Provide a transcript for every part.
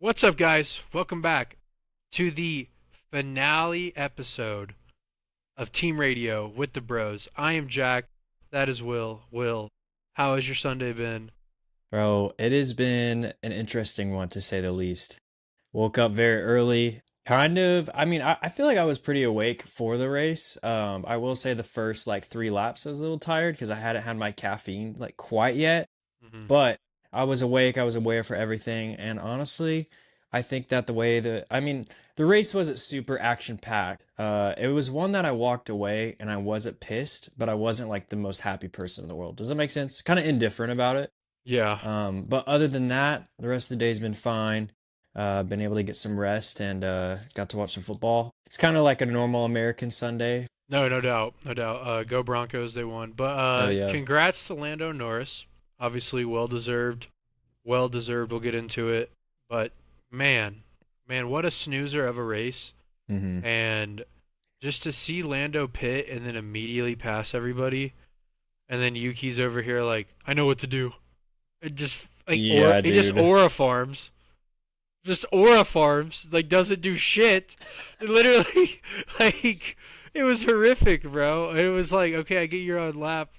What's up, guys? Welcome back to the finale episode of Team Radio with the Bros. I am Jack. That is Will. Will, how has your Sunday been? Bro, it has been an interesting one to say the least. Woke up very early. I feel like I was pretty awake for the race. I will say the first like 3 laps I was a little tired because I hadn't had my caffeine like quite yet. hmm But I was awake, I was aware for everything, and honestly, I think that the race wasn't super action packed. It was one that I walked away and I wasn't pissed, but I wasn't like the most happy person in the world. Does that make sense? Kind of indifferent about it. Yeah. But other than that, the rest of the day's been fine. Been able to get some rest and got to watch some football. It's kind of like a normal American Sunday. No, no doubt. No doubt. Go Broncos, they won. But Hell yeah. congrats to Lando Norris. Obviously, well deserved. Well deserved. We'll get into it. But man, man, what a snoozer of a race. hmm And just to see Lando pit and then immediately pass everybody, and then Yuki's over here like, I know what to do. It just Yeah, he just dude. aura farms, like doesn't do shit. Literally, like it was horrific, bro. It was like, okay, I get you're on lap,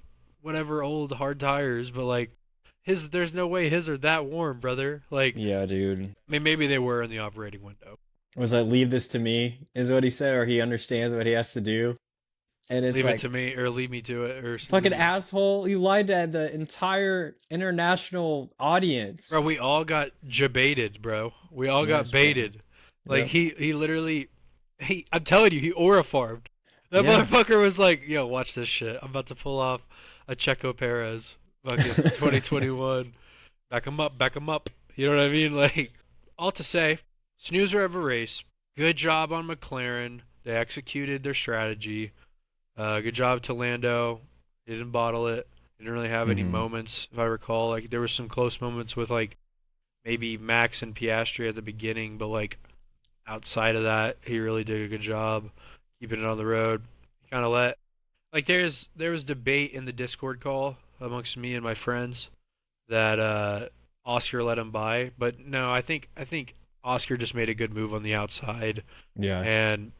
whatever old hard tires, but like there's no way his are that warm, brother. Like, Yeah, dude. I mean, maybe they were in the operating window. Was like, leave this to me, is what he said, or he understands what he has to do. And it's Leave it like, to me, or leave me to it, or fucking leave. asshole, you lied to the entire international audience. Bro, we all got jebaited, bro. We all got Yes, bro. baited. Like Yep. he literally I'm telling you, he aura farmed. That Yeah. motherfucker was like, "Yo, watch this shit. I'm about to pull off a Checo Perez, fucking 2021. Back him up." You know what I mean? Like, all to say, snoozer of a race. Good job on McLaren. They executed their strategy. Good job to Lando. He didn't bottle it. He didn't really have any hmm moments, if I recall. Like there were some close moments with like maybe Max and Piastri at the beginning, but like outside of that, he really did a good job keeping it on the road. He kind of let like there was debate in the Discord call amongst me and my friends that Oscar let him by, but no, I think Oscar just made a good move on the outside, Yeah. and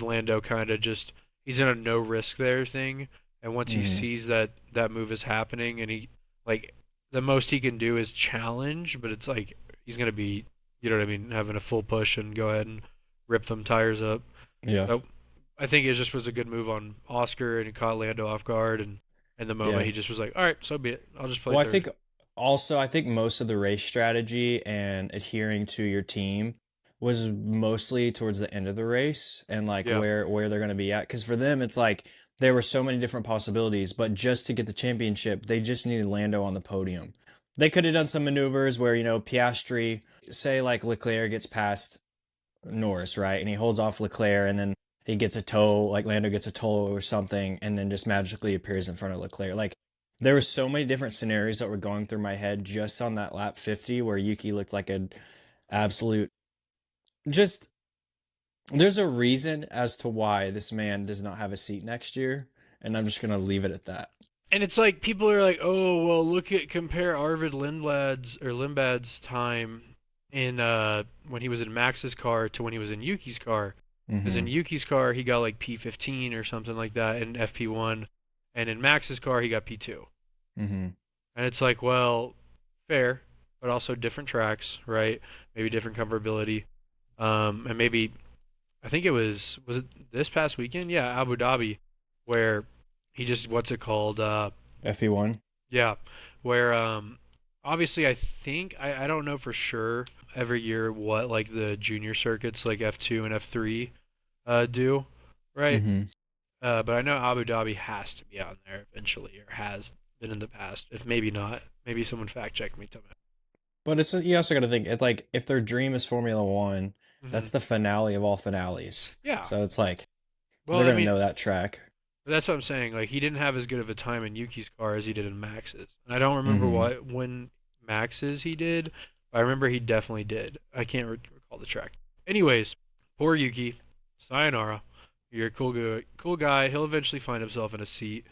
Lando kind of just he's in a no risk there thing, and once he hmm sees that that move is happening, and he like the most he can do is challenge, but it's like he's gonna be you know what I mean, having a full push and go ahead and rip them tires up. Yeah. So I think it just was a good move on Oscar, and he caught Lando off guard, and in the moment Yeah. he just was like, all right, so be it. I'll just play Well, third. I think most of the race strategy and adhering to your team was mostly towards the end of the race and like Yeah. where they're going to be at. Because for them, it's like there were so many different possibilities, but just to get the championship, they just needed Lando on the podium. They could have done some maneuvers where, Piastri, say like Leclerc gets past Norris, right? And he holds off Leclerc and then he gets a tow, like Lando gets a tow or something, and then just magically appears in front of Leclerc. Like there were so many different scenarios that were going through my head just on that lap 50 where Yuki looked like an absolute just there's a reason as to why this man does not have a seat next year, and I'm just gonna leave it at that. And it's like people are like, oh well, look at compare Arvid Lindblad's time in when he was in Max's car to when he was in Yuki's car. Because in Mm-hmm. Yuki's car he got like P15 or something like that in FP1, and in Max's car he got P2. Mm-hmm. And it's like, well, fair, but also different tracks, right? Maybe different comfortability. And maybe I think it was it this past weekend? Yeah, Abu Dhabi, where he just what's it called? FP1. Yeah, where obviously I think I don't know for sure every year what like the junior circuits like F2 and F3 do, right? Mm-hmm. But I know Abu Dhabi has to be on there eventually, or has been in the past. If maybe not, maybe someone fact check me. Tell me. But you also got to think it's like if their dream is Formula One, hmm that's the finale of all finales. Yeah. So it's like Well, they're I gonna mean, know that track. that's what I'm saying. Like he didn't have as good of a time in Yuki's car as he did in Max's. And I don't remember Mm-hmm. what when Max's he did, but I remember he definitely did. I can't recall the track. Anyways, poor Yuki. Sayonara. You're a cool guy. He'll eventually find himself in a seat.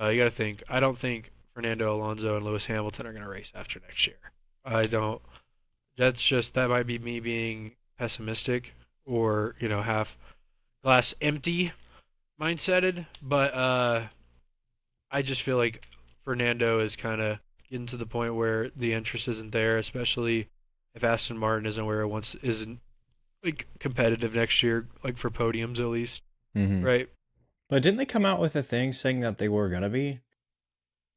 You got to think. I don't think Fernando Alonso and Lewis Hamilton are going to race after next year. I don't. that might be me being pessimistic or, half glass empty mindseted, but I just feel like Fernando is kind of getting to the point where the interest isn't there, especially if Aston Martin isn't like competitive next year, like for podiums at least, Hmm. right? But didn't they come out with a thing saying that they were gonna be?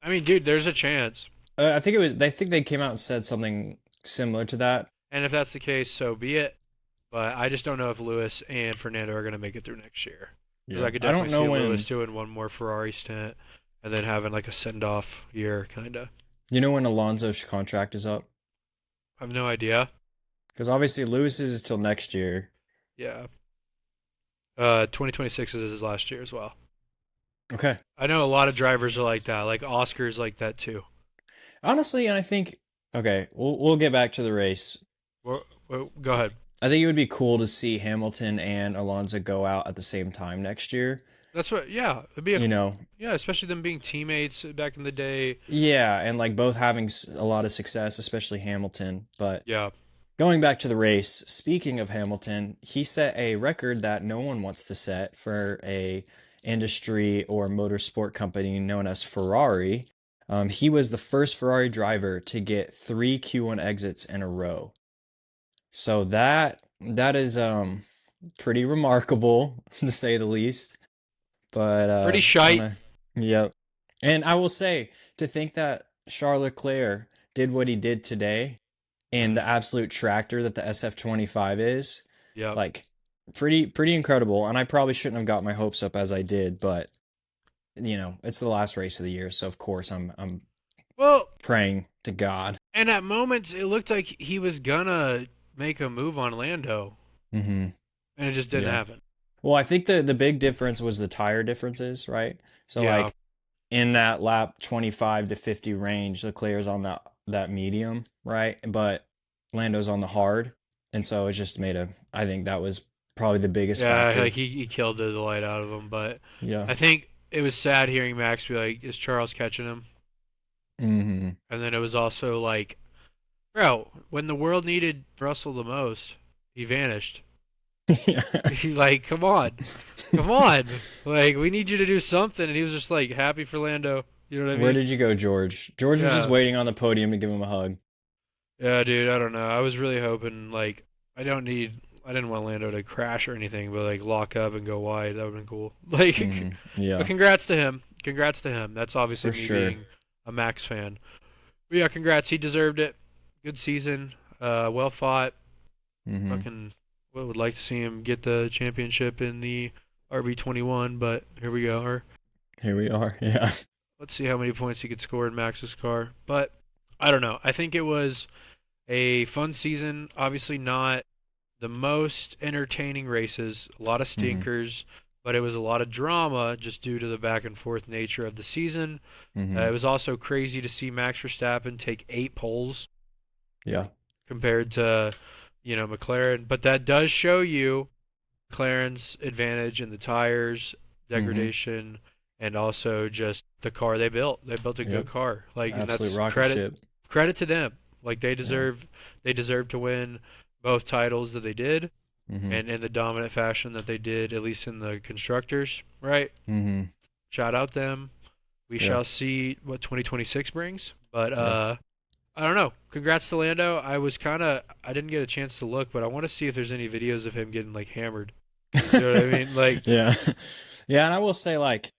I mean, dude, there's a chance, I think it was. I think they came out and said something similar to that. and if that's the case, so be it. But I just don't know if Lewis and Fernando are going to make it through next year. Because Yeah, I could I don't definitely know see Lewis when. doing one more Ferrari stint and then having like a send off year, kind of. You know when Alonso's contract is up? I have no idea. Because obviously Lewis's is till next year. Yeah. 2026 is his last year as well. Okay. I know a lot of drivers are like that. Like Oscar's like that too. Honestly, and I think okay, we'll get back to the race. Well, go ahead. I think it would be cool to see Hamilton and Alonso go out at the same time next year. That's what. Yeah, it'd be a You know, yeah, especially them being teammates back in the day. yeah, and like both having a lot of success, especially Hamilton. But Yeah, going back to the race, speaking of Hamilton, he set a record that no one wants to set for a industry or motorsport company known as Ferrari. He was the first Ferrari driver to get three Q1 exits in a row. So that is pretty remarkable to say the least. But pretty on shite. a yep. And I will say to think that Charles Leclerc did what he did today and the Mm, absolute tractor that the SF25 is, yep. like pretty incredible. And I probably shouldn't have got my hopes up as I did, but it's the last race of the year, so of course I'm Well, praying to God. and at moments it looked like he was gonna make a move on Lando, Hmm. and it just didn't Yeah. happen. Well, I think the big difference was the tire differences, right? So Yeah, like in that lap 25 to 50 range, Leclerc's on that medium, right? But Lando's on the hard. And so it just made I think that was probably the biggest yeah, like factor. he killed the light out of him, but Yeah. I think it was sad hearing Max be like, "Is Charles catching him?" Hmm. And then it was also like, bro, when the world needed Russell the most, he vanished. Yeah. He like, come on, come on, like we need you to do something, and he was just like happy for Lando. You know what I Where mean? did you go, George? George was just Yeah, waiting on the podium to give him a hug. yeah, dude. I don't know. I was really hoping like I didn't want Lando to crash or anything, but like lock up and go wide. That would have been cool. Like, Hmm. but Yeah, congrats to him. Congrats to him. That's obviously for me sure. being a Max fan. But yeah, congrats. He deserved it. Good season. Well fought. Hmm. Fucking would like to see him get the championship in the RB21, but here we go. Or Here we are. Yeah. let's see how many points he could score in Max's car. But I don't know. I think it was a fun season. Obviously, not the most entertaining races. A lot of Hmm. stinkers, but it was a lot of drama just due to the back and forth nature of the season. It Hmm. was also crazy to see Max Verstappen take 8 poles Yeah. compared to, McLaren. But that does show you McLaren's advantage in the tires, Hmm. degradation, and also just the car they built. They built a good Yep. car. Like, and Absolute that's rocket credit ship. credit to them. Like Yeah. they deserve to win both titles that they did, Hmm. and in the dominant fashion that they did, at least in the constructors. Right? Hmm. Shout out them. We Yeah. shall see what 2026 brings. But Yeah. I don't know. Congrats to Lando. I didn't get a chance to look, but I want to see if there's any videos of him getting like hammered. You know what I mean? Like, Yeah. Yeah, and I will say like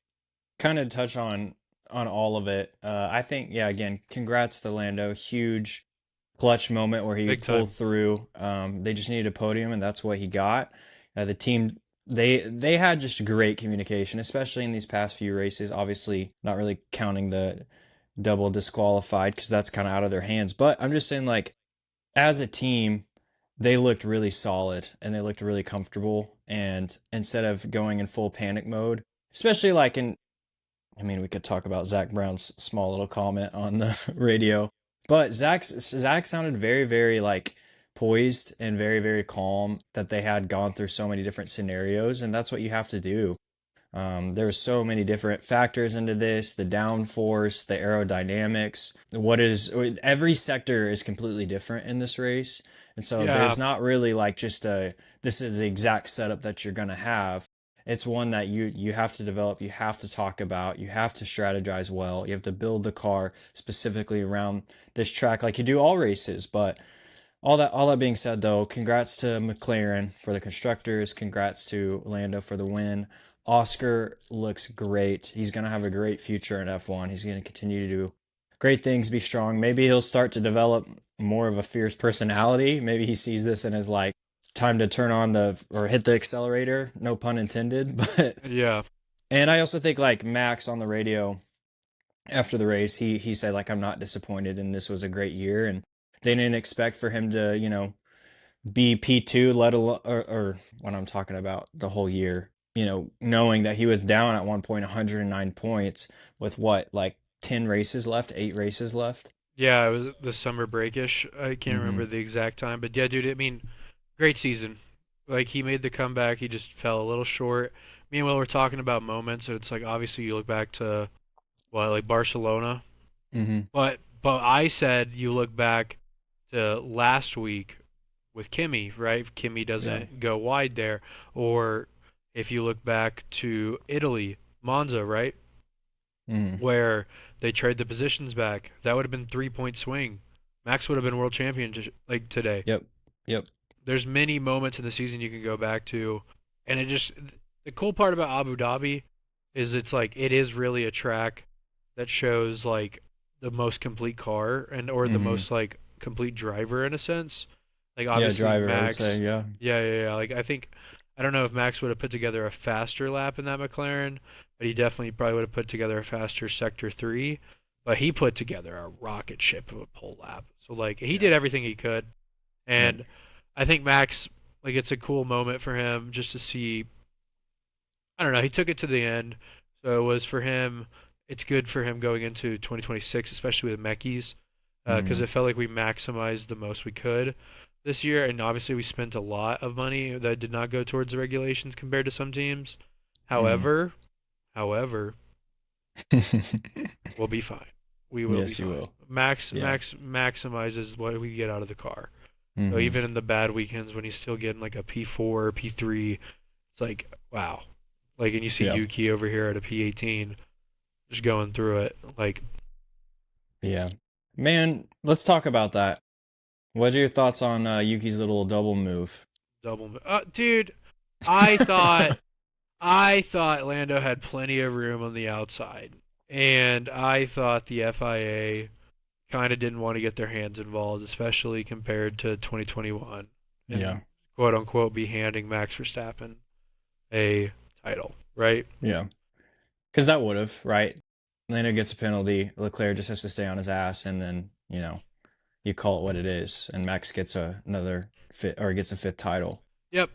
kind of touch on all of it. I think yeah, again, congrats to Lando. Huge clutch moment where he big pulled time. through. They just needed a podium and that's what he got. The team they had just great communication, especially in these past few races. Obviously, not really counting the double disqualified because that's kind of out of their hands. But I'm just saying like as a team, they looked really solid and they looked really comfortable. And instead of going in full panic mode, especially like I mean, we could talk about Zach Brown's small little comment on the radio, but Zach sounded very like poised and very calm that they had gone through so many different scenarios, and that's what you have to do. There's so many different factors into this, the downforce, the aerodynamics. What is every sector is completely different in this race. And so Yeah, there's not really like just a this is the exact setup that you're going to have. It's one that you have to develop, you have to talk about, you have to strategize well. You have to build the car specifically around this track like you do all races, but all that being said, though, congrats to McLaren for the constructors. Congrats to Lando for the win. Oscar looks great. He's going to have a great future in F1. He's going to continue to do great things, be strong. Maybe he'll start to develop more of a fierce personality. Maybe he sees this and is like, time to turn on the or hit the accelerator. No pun intended. But yeah, and I also think like Max on the radio after the race, he said like I'm not disappointed and this was a great year and they didn't expect for him to be P2, let alone or when I'm talking about the whole year, knowing that he was down at one point 109 points with what like 10 races left, 8 races left. yeah. It was the summer breakish. I can't remember Hmm. the exact time, but yeah, dude. I mean, great season. Like he made the comeback. He just fell a little short. Me and Will were talking about moments, and it's like obviously you look back to what like Barcelona, Hmm. but I said you look back to last week with Kimmy, right? If Kimmy Yeah. doesn't go wide there, or if you look back to Italy, Monza, right, Hmm. where they trade the positions back, that would have been 3 point swing. Max would have been world champion like today. Yep. Yep. There's many moments in the season you can go back to, and it just the cool part about Abu Dhabi is it's like it is really a track that shows like the most complete car and or the Hmm. most like complete driver in a sense. Like Yeah, obviously driver, I would say. Max, Yeah. yeah. Like I don't know if Max would have put together a faster lap in that McLaren, but he definitely probably would have put together a faster sector 3. But he put together a rocket ship of a pole lap. So like he Yeah. did everything he could. Yep. And I think Max, like, it's a cool moment for him just to see. I don't know. He took it to the end, so it was for him. It's good for him going into 2026, especially with Mekis, because Hmm. it felt like we maximized the most we could this year, and obviously we spent a lot of money that did not go towards the regulations compared to some teams. Hmm. However, we'll be fine. We will be Yes, you fine. will. Yeah. Max maximizes what we get out of the car. So Hmm. even in the bad weekends when he's still getting like a P4 or P3, it's like wow. Like and you see Yeah. Yuki over here at a P18 just going through it like Yeah. Man, let's talk about that. What are your thoughts on Yuki's little double move? double. Dude, I thought I thought Lando had plenty of room on the outside, and I thought the FIA kind of didn't want to get their hands involved, especially compared to 2021, Yeah. and quote unquote be handing Max Verstappen a title, right? Yeah. Because that would have, right? Lando gets a penalty. Leclerc just has to stay on his ass, and then you call it what it is, and Max gets another fit or gets a fifth title. Yep.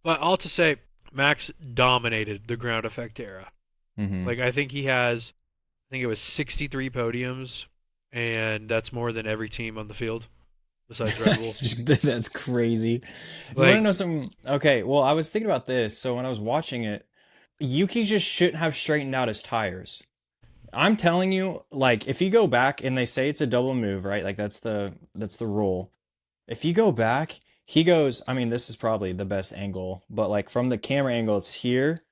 But all to say, Max dominated the ground effect era. Hmm. Like I think it was 63 podiums, and that's more than every team on the field besides Red Bull. That's crazy. You want to Like, know some? Okay, well, I was thinking about this. So when I was watching it, Yuki just shouldn't have straightened out his tires. I'm telling you, like, if you go back and they say it's a double move, right? Like that's the rule. If you go back, he goes, I mean, this is probably the best angle, but like from the camera angle, it's here.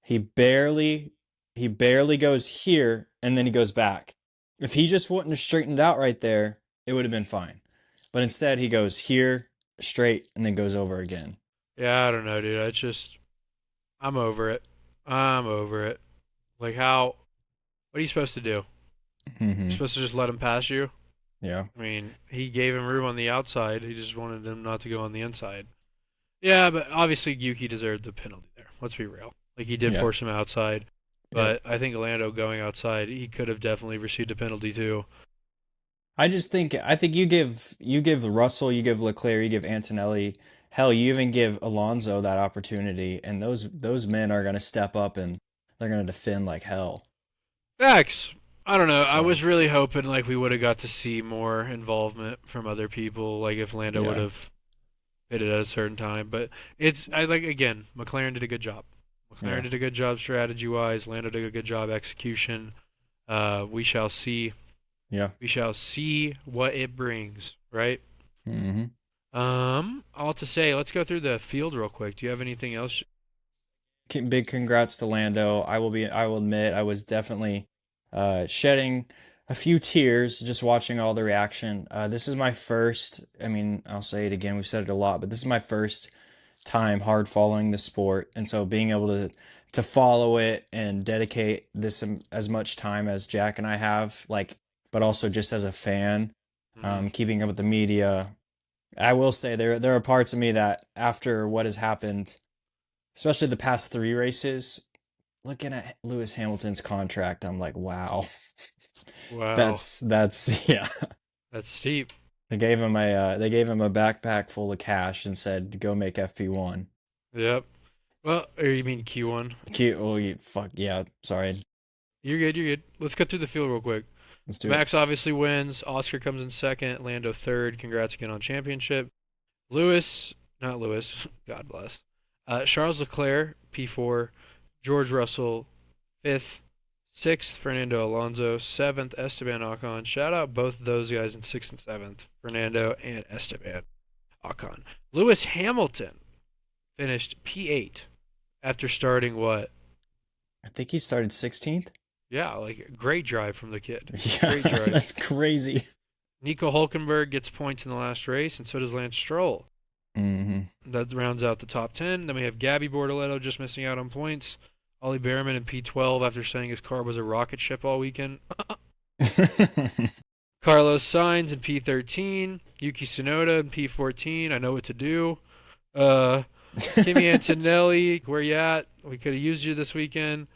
He barely he barely goes here and then he goes back. If he just wouldn't have straightened out right there, it would have been fine. But instead he goes here, straight, and then goes over again. yeah, I don't know, dude. It's just I'm over it. I'm over it. Like how what are you supposed to do? You're Hmm. supposed to just let him pass you? Yeah. I mean, he gave him room on the outside. He just wanted him not to go on the inside. Yeah, but obviously Yuki deserved the penalty there. Let's be real. Like he did Yeah. force him outside, Yep. but I think Lando going outside, he could have definitely received a penalty too. I think you give Russell, you give Leclerc, you give Antonelli, hell, you even give Alonso that opportunity, and those men are gonna step up and they're gonna defend like hell. Facts. I don't know. I So was really hoping like we would have got to see more involvement from other people. Like if Lando would yeah, have hit it at a certain time, but it's I like again. McLaren did a good job. McLaren Yeah. did a good job strategy-wise. Lando did a good job execution. We shall see. Yeah. We shall see what it brings, right? Hmm. All to say, let's go through the field real quick. Do you have anything else? Big congrats to Lando. I will admit I was definitely shedding a few tears just watching all the reaction. This is my first, I mean, I'll say it again, we've said it a lot, but this is my first time hard following the sport. And so being able to follow it and dedicate this as much time as Jack and I have, like, but also just as a fan, Hmm. keeping up with the media. I will say there are parts of me that after what has happened, especially the past three races, looking at Lewis Hamilton's contract, I'm like, wow, Wow, that's yeah. that's steep. They gave him a backpack full of cash and said, go make FP1. Yep. Well, or you mean Q1? Cute. Oh, you fuck yeah. Sorry. You're good. You're good. Let's go through the field real quick. Let's So do it. Max obviously wins. Oscar comes in second. Lando third. Congrats again on championship. Lewis, not Lewis. God bless. Charles Leclerc P4. George Russell fifth. Sixth, Fernando Alonso. Seventh, Esteban Ocon. Shout out both of those guys in sixth and seventh, Fernando and Esteban Ocon. Lewis Hamilton finished P8 after starting what? I think he started 16th. Yeah, like great drive from the kid. Yeah, Great drive. that's crazy. Nico Hulkenberg gets points in the last race, and so does Lance Stroll. Hmm. That rounds out the top 10. Then we have Gabby Bortoleto just missing out on points. Ollie Behrman in P12 after saying his car was a rocket ship all weekend. Carlos Sainz in P13. Yuki Tsunoda in P14. I know what to do. Uh, Kimi Antonelli, where you at? We could have used you this weekend.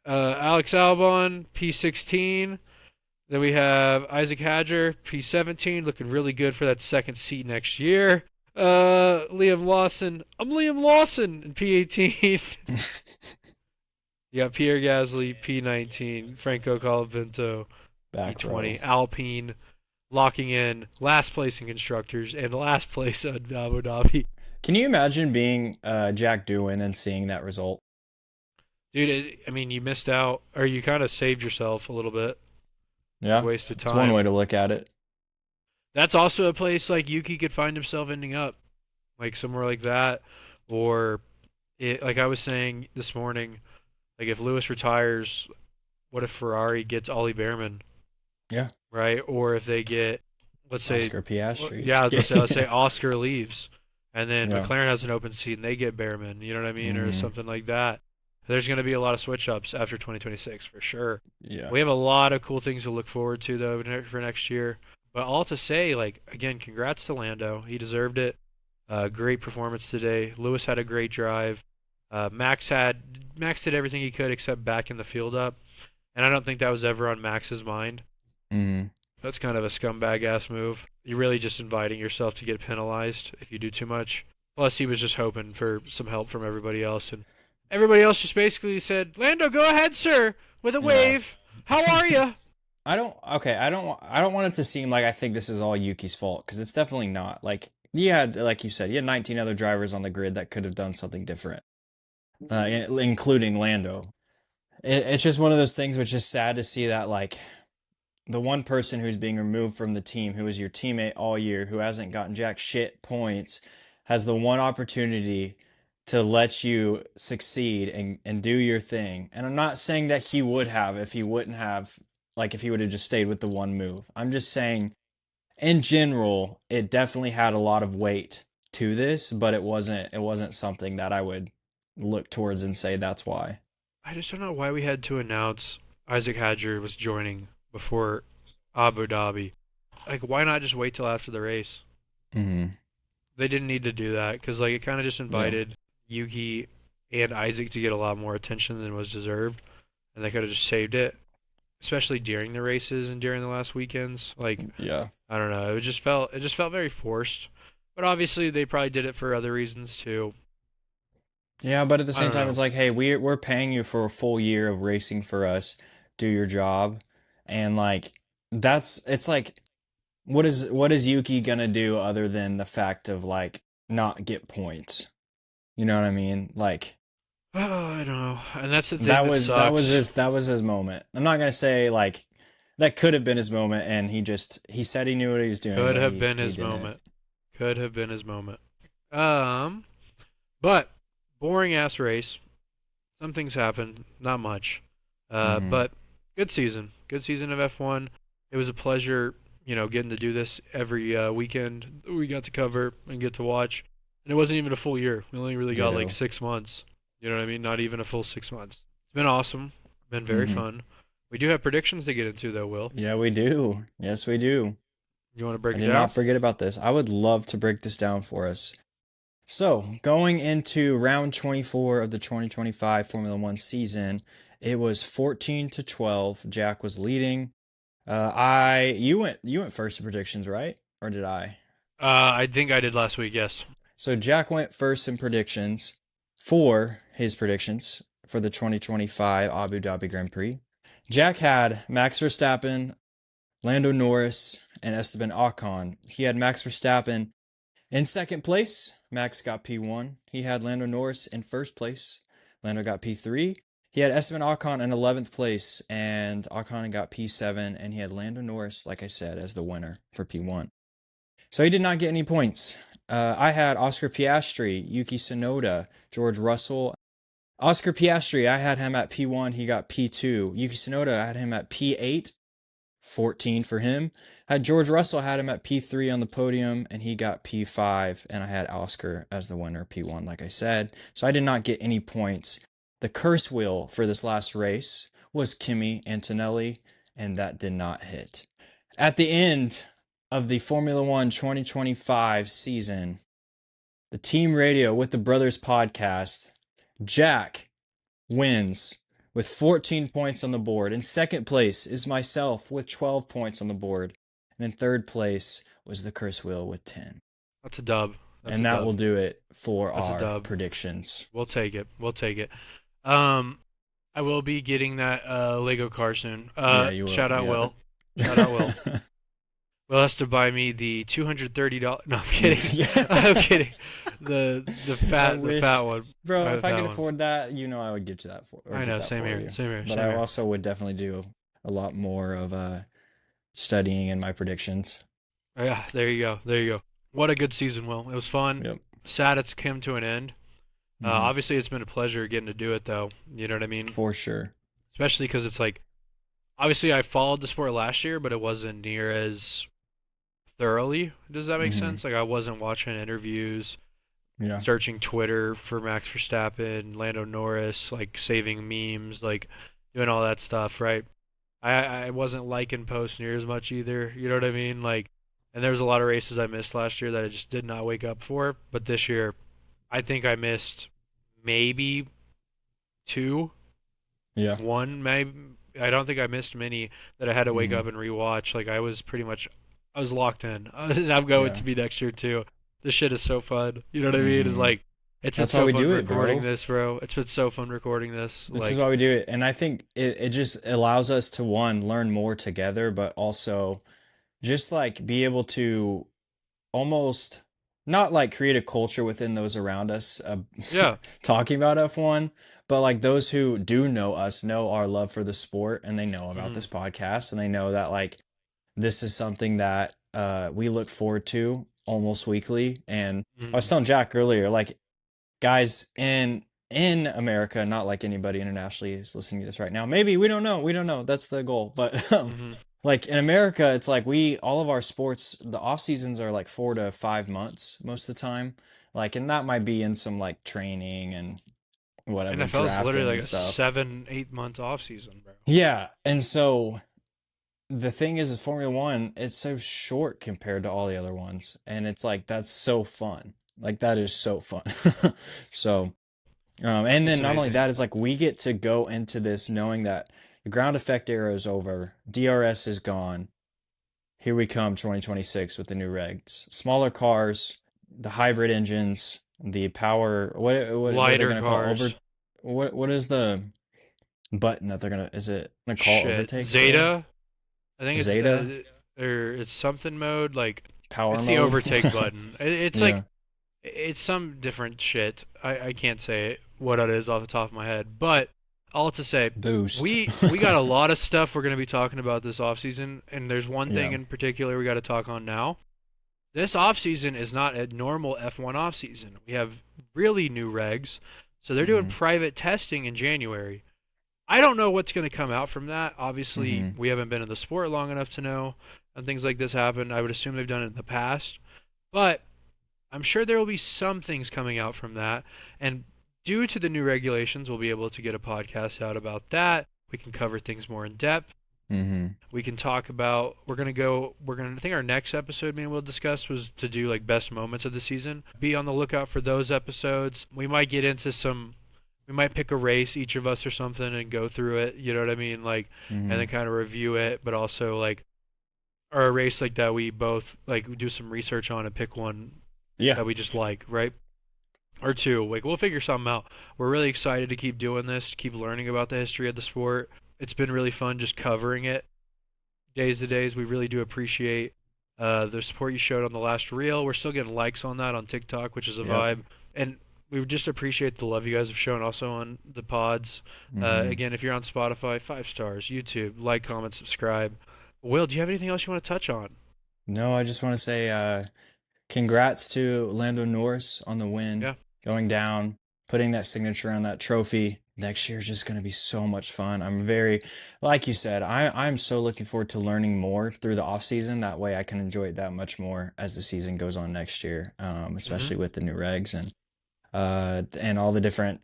Alex Albon, P16. Then we have Isaac Hadger, P17, looking really good for that second seat next year. Liam Lawson, I'm Liam Lawson in P18. You got Pierre Gasly, P19. Franco Colapinto, Back row. P20. Alpine locking in last place in constructors and last place at Abu Dhabi. Can you imagine being Jack Doohan and seeing that result? Dude, I mean, you missed out, or you kind of saved yourself a little bit. You Yeah, wasted it's one way time. to look at it. That's also a place like Yuki could find himself ending up, like somewhere like that, or like I was saying this morning, like if Lewis retires, what if Ferrari gets Ollie Behrman, Yeah, right? Or if they get, let's say, Oscar Piastri. yeah, let's say Oscar leaves, and then Yeah. McLaren has an open seat and they get Behrman, you know what I mean, or Hmm. something like that. There's going to be a lot of switch ups after 2026 for sure. Yeah. We have a lot of cool things to look forward to though for next year. But all to say, like again, congrats to Lando. He deserved it. Great performance today. Lewis had a great drive. Max did everything he could except backing the field up, and I don't think that was ever on Max's mind. Hmm. That's kind of a scumbag ass move. You're really just inviting yourself to get penalized if you do too much. Plus, he was just hoping for some help from everybody else, and everybody else just basically said, "Lando, go ahead, sir," with a Yeah. wave. How are you? I don't. Okay. I don't want it to seem like I think this is all Yuki's fault because it's definitely not. Like you had, like you said, you had 19 other drivers on the grid that could have done something different, including Lando. It's just one of those things which is sad to see that like the one person who's being removed from the team, who was your teammate all year, who hasn't gotten jack shit points, has the one opportunity to let you succeed and do your thing. And I'm not saying that he would have if he wouldn't have, like if he would have just stayed with the one move. I'm just saying, in general, it definitely had a lot of weight to this, but it wasn't something that I would look towards and say that's why. I just don't know why we had to announce Isaac Hadger was joining before Abu Dhabi. Like, why not just wait till after the race? Hmm. They didn't need to do that because like it kind of just Yeah. invited Yuki and Isaac to get a lot more attention than was deserved, and they could have just saved it, especially during the races and during the last weekends. Like, Yeah. I don't know, it just felt very forced. But obviously they probably did it for other reasons too. Yeah, but at the I same don't time, know. it's like, hey, we're paying you for a full year of racing for us. Do your job, and like it's like, what is Yuki gonna do other than the fact of like not get points? You know what I mean? Like, I don't know, and that's the thing That that was that was sucks. his that was his moment. I'm not gonna say like that could have been his moment, and he said he knew what he was doing, Could but have he been he his didn't. moment. Could have been his moment. Um, but boring ass race. Some things happened, not much. Hmm. But good season. Good season of F1. It was a pleasure, getting to do this every weekend. We got to cover and get to watch. And it wasn't even a full year. We only really got like Ditto. 6 months. You know what I mean? Not even a full 6 months. It's been awesome. Been very Hmm. fun. We do have predictions to get into, though, Will. Yeah, we do. Yes, we do. You want to I break it did not down? forget about this. I would love to break this down for us. So, going into round 24 of the 2025 Formula One season, it was 14 to 12. Jack was leading. You went first in predictions, right? Or did I? I think I did last week, yes. So Jack went first in predictions for his predictions for the 2025 Abu Dhabi Grand Prix. Jack had Max Verstappen, Lando Norris, and Esteban Ocon. He had Max Verstappen in second place. Max got P1. He had Lando Norris in first place. Lando got P3. He had Esteban Ocon in 11th place, and Ocon got P7, and he had Lando Norris, like I said, as the winner for P1. So he did not get any points. I had Oscar Piastri, Yuki Tsunoda, George Russell. Oscar Piastri, I had him at P1. He got P2. Yuki Tsunoda, I had him at P8, 14 for him. I had George Russell, had him at P3 on the podium, and he got P5. And I had Oscar as the winner, P1, like I said. So I did not get any points. The curse wheel for this last race was Kimi Antonelli, and that did not hit. At the end of the Formula One 2025 season, the team radio with the Brothers podcast, Jack wins with 14 points on the board. In second place is myself with 12 points on the board. And in third place was the Curse Wheel with 10. That's a dub. That's a And that will dub. do it for That's a our dub. predictions. We'll take it. We'll take it. Um, I will be getting that Lego car soon. Yeah, you will. Shout out Yeah. Will. Shout out Will. Will has to buy me the $230. No, I'm kidding. I'm Yeah. kidding. The I fat wish, one. bro, The if I fat could one. afford that, I would get you that for or I get know. that Same for here. you. Same here. But Same I here. also would definitely do a lot more of studying in my predictions. Yeah. There you go. There you go. What a good season, Will. It was fun. Yep. Sad it's come to an end. Hmm. Obviously, it's been a pleasure getting to do it, though. You know what I mean? For sure. Especially because it's like, obviously, I followed the sport last year, but it wasn't near as thoroughly. Does that make Hmm. sense? Like, I wasn't watching interviews, Yeah. searching Twitter for Max Verstappen, Lando Norris, like saving memes, like doing all that stuff, right? I wasn't liking posts near as much either. You know what I mean? Like, and there was a lot of races I missed last year that I just did not wake up for. But this year, I think I missed maybe two, Yeah. one, maybe. I don't think I missed many that I had to wake Hmm. up and rewatch. Like I was pretty much, I was locked in. I'm going Yeah. to be next year too. This shit is so fun. You know what I mean? And Hmm. like, it's been That's why so we fun do it, recording bro. this, bro. It's been so fun recording this. This is Like, why we do it. And I think it just allows us to one, learn more together, but also just like be able to almost not like create a culture within those around us yeah. talking about F1, but like those who do know us know our love for the sport and they know about Hmm. this podcast and they know that like this is something that we look forward to almost weekly. And I was Hmm. telling Jack earlier, like guys in America, not like anybody internationally is listening to this right now. Maybe we don't know. We don't know. That's the goal. But Hmm. like in America, it's like we all of our sports, the off seasons are like 4 to 5 months most of the time. Like, and that might be in some like training and whatever, NFL is literally drafting like and a stuff. 7, 8 month off season, bro. Yeah. And so the thing is, Formula One, it's so short compared to all the other ones. And it's like, that's so fun. Like, that is so fun. So, and It's then not only amazing. that is like we get to go into this knowing that the ground effect era is over, DRS is gone. Here we come, 2026 with the new regs, smaller cars, the hybrid engines, the power. What are they Lighter gonna call over? cars. What is the button that they're gonna? Is it gonna call Shit. overtake still? Zeta. I think it's Zeta or it's something mode. Like power it's the mode. overtake button. It's like Yeah. It's some different shit. I can't say what it is off the top of my head, but all to say, Boost. we got a lot of stuff we're going to be talking about this off season, and there's one thing Yeah. in particular we got to talk on now. This off season is not a normal F1 off season. We have really new regs, so they're doing Hmm. private testing in January. I don't know what's going to come out from that. Obviously, Hmm. we haven't been in the sport long enough to know, and things like this happen. I would assume they've done it in the past, but I'm sure there will be some things coming out from that. And due to the new regulations, we'll be able to get a podcast out about that. We can cover things more in depth. Hmm. We can talk about. I think our next episode, maybe we'll discuss was to do like best moments of the season. Be on the lookout for those episodes. We might get into some. We might pick a race, each of us or something, and go through it. You know what I mean? Like, and then Hmm. kind of review it, but also like, or a race like that we both like do some research on and pick one Yeah. that we just like, right? Or two. Like we'll figure something out. We're really excited to keep doing this, to keep learning about the history of the sport. It's been really fun just covering it days to days. We really do appreciate the support you showed on the last reel. We're still getting likes on that on TikTok, which is a Yep. vibe. And we just appreciate the love you guys have shown also on the pods. Hmm. Again, if you're on Spotify, 5 stars, YouTube, like, comment, subscribe. Will, do you have anything else you want to touch on? No, I just want to say congrats to Lando Norris on the win, Yeah. going down, putting that signature on that trophy. Next year is just going to be so much fun. I'm very, like you said, I'm so looking forward to learning more through the off season. That way I can enjoy it that much more as the season goes on next year, Hmm. especially with the new regs and all the different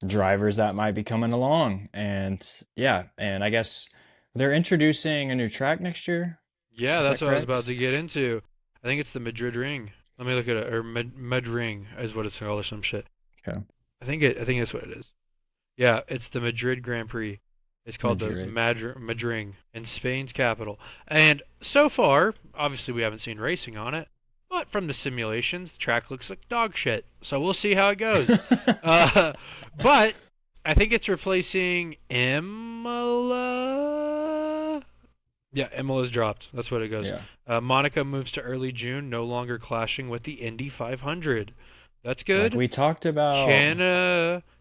drivers that might be coming along. And yeah, and I guess they're introducing a new track next year. Yeah, Is that that's what I was about correct? to get into. I think it's the Madrid Ring. Let me look at it. Or Med Ring is what it's called or some shit. Okay. I think that's what it is. Yeah, it's the Madrid Grand Prix. It's called the Madrid. Madrid in Spain's capital. And so far, obviously we haven't seen racing on it, but from the simulations, the track looks like dog shit. So we'll see how it goes. Uh, but I think it's replacing Imola. Yeah, Imola's dropped. That's what it goes. Yeah. Monaco moves to early June, no longer clashing with the Indy 500. That's Like good. we talked about.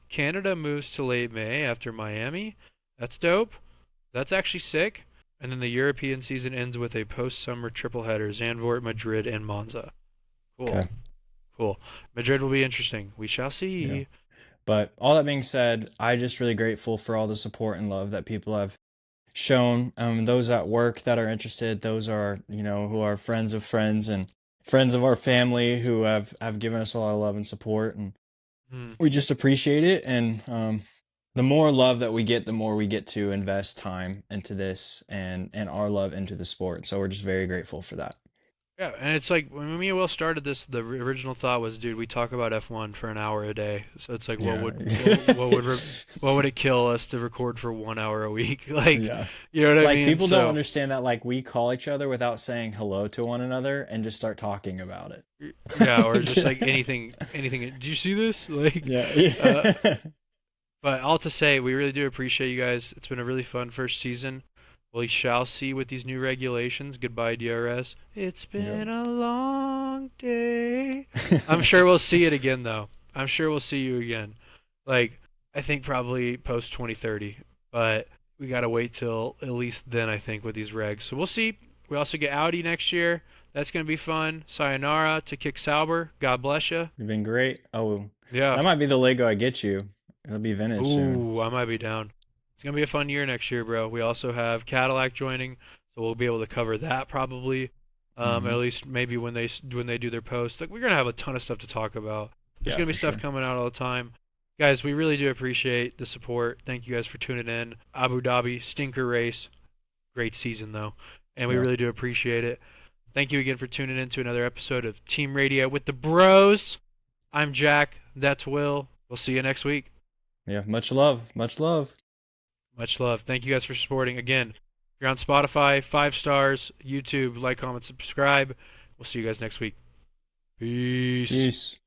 Canada moves to late May after Miami. That's dope. That's actually sick. And then the European season ends with a post-summer triple header: Zandvoort, Madrid, and Monza. Cool, Okay. cool. Madrid will be interesting. We shall Yeah. see. But all that being said, I'm just really grateful for all the support and love that people have shown. Those at work that are interested, those are, who are friends of friends and friends of our family who have given us a lot of love and support. And Hmm. we just appreciate it. And the more love that we get, the more we get to invest time into this and our love into the sport. So we're just very grateful for that. Yeah, and it's like when me and Will started this, the original thought was, dude, we talk about F1 for an hour a day. So it's like, Yeah. what would it kill us to record for 1 hour a week? Like, Yeah. you know what I Like mean? people don't So, understand that like we call each other without saying hello to one another and just start talking about it. yeah, or just like anything. Did you see this? Like, Yeah. uh, Yeah. but all to say, we really do appreciate you guys. It's been a really fun first season. We shall see with these new regulations. Goodbye, DRS. It's Yep. been a long day. I'm sure we'll see it again, though. I'm sure we'll see you again. Like, I think probably post 2030, but we gotta wait till at least then, I think, with these regs. So we'll see. We also get Audi next year. That's gonna be fun. Sayonara to Kick Sauber. God bless you. You've been great. Oh, Yeah. that might be the Lego I get you. It'll be vintage soon. Ooh, I might be down. It's gonna be a fun year next year, bro. We also have Cadillac joining, so we'll be able to cover that probably. At Hmm. least maybe when they do their post. Like we're gonna have a ton of stuff to talk about. There's Yeah, gonna be for stuff sure. coming out all the time. Guys, we really do appreciate the support. Thank you guys for tuning in. Abu Dhabi stinker race, great season though, and we Yeah. really do appreciate it. Thank you again for tuning in to another episode of Team Radio with the Bros. I'm Jack. That's Will. We'll see you next week. Yeah. Much love. Much love. Much love. Thank you guys for supporting. Again, if you're on Spotify, 5 stars, YouTube, like, comment, subscribe. We'll see you guys next week. Peace. Peace.